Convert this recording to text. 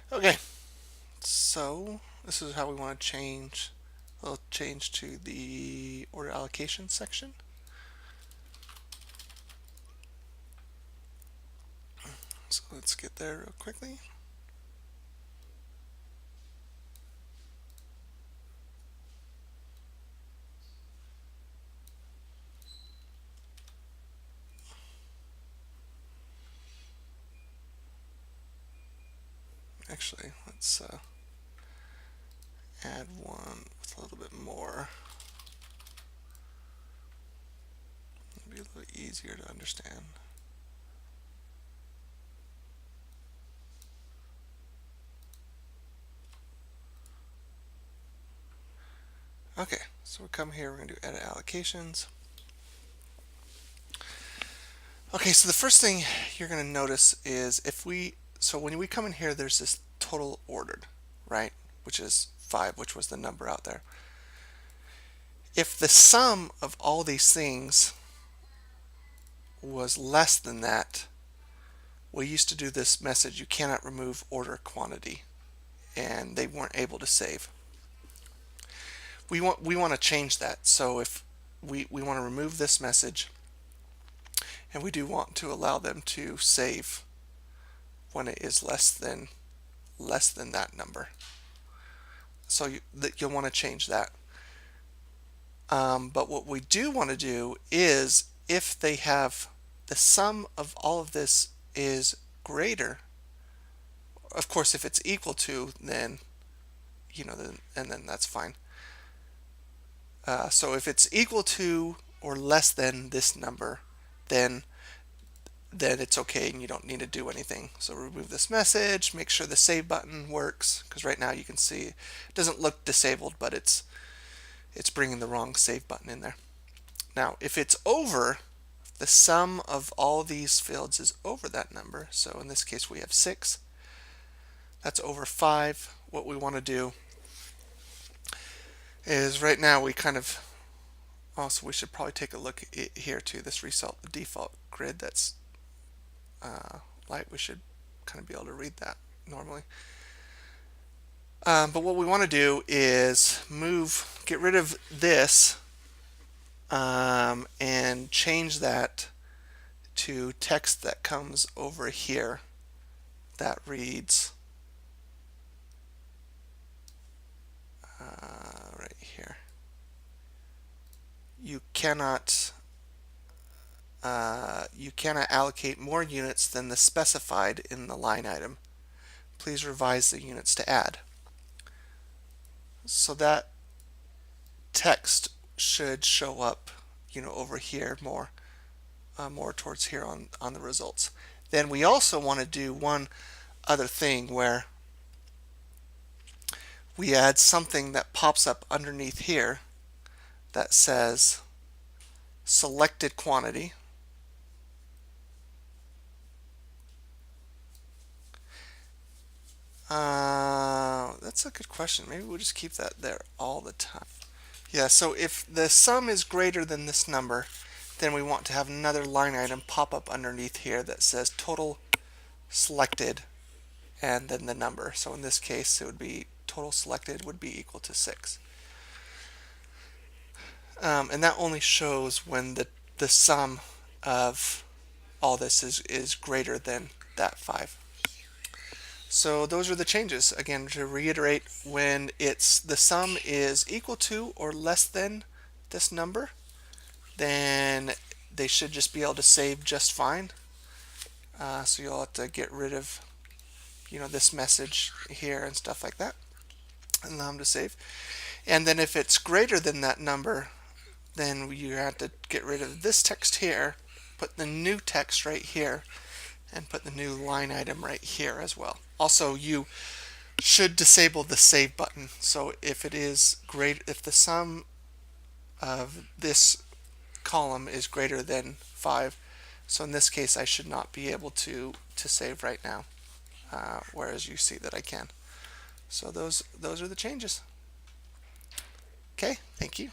Okay, so this is how we want to change. We'll change to the order allocation section. So let's get there real quickly. Actually, let's add one with a little bit more. It'll be a little easier to understand. Okay, so we'll come here, we're going to do edit allocations. Okay, so the first thing you're going to notice is so when we come in here, there's this total ordered, right? Which is 5, which was the number out there. If the sum of all these things was less than that, we used to do this message, you cannot remove order quantity, and they weren't able to save. We want to change that. So if we want to remove this message, and we do want to allow them to save when it is less than that number. So you'll want to change that. But what we do want to do is, if they have the sum of all of this is greater, of course if it's equal to, then then that's fine. So if it's equal to or less than this number, then it's okay and you don't need to do anything. So remove this message, make sure the save button works, because right now you can see it doesn't look disabled, but it's bringing the wrong save button in there. Now if it's over, the sum of all these fields is over that number, so in this case we have 6, that's over 5. What we want to do is, right now we kind of, also we should probably take a look here to this result, the default grid that's light. We should kind of be able to read that normally. But what we want to do is get rid of this and change that to text that comes over here that reads right here. You cannot allocate more units than the specified in the line item. Please revise the units to add. So that text should show up, over here more towards here on the results. Then we also want to do one other thing, where we add something that pops up underneath here that says selected quantity. That's a good question. Maybe we'll just keep that there all the time. Yeah, so if the sum is greater than this number, then we want to have another line item pop up underneath here that says total selected and then the number. So in this case, it would be total selected would be equal to 6. And that only shows when the sum of all this is greater than that 5. So those are the changes. Again, to reiterate, when the sum is equal to or less than this number, then they should just be able to save just fine. So you'll have to get rid of this message here and stuff like that, and allow them to save. And then if it's greater than that number, then you have to get rid of this text here, put the new text right here, and put the new line item right here as well. Also, you should disable the save button. So if it is if the sum of this column is greater than 5, so in this case I should not be able to save right now, whereas you see that I can. So those are the changes. Okay, thank you.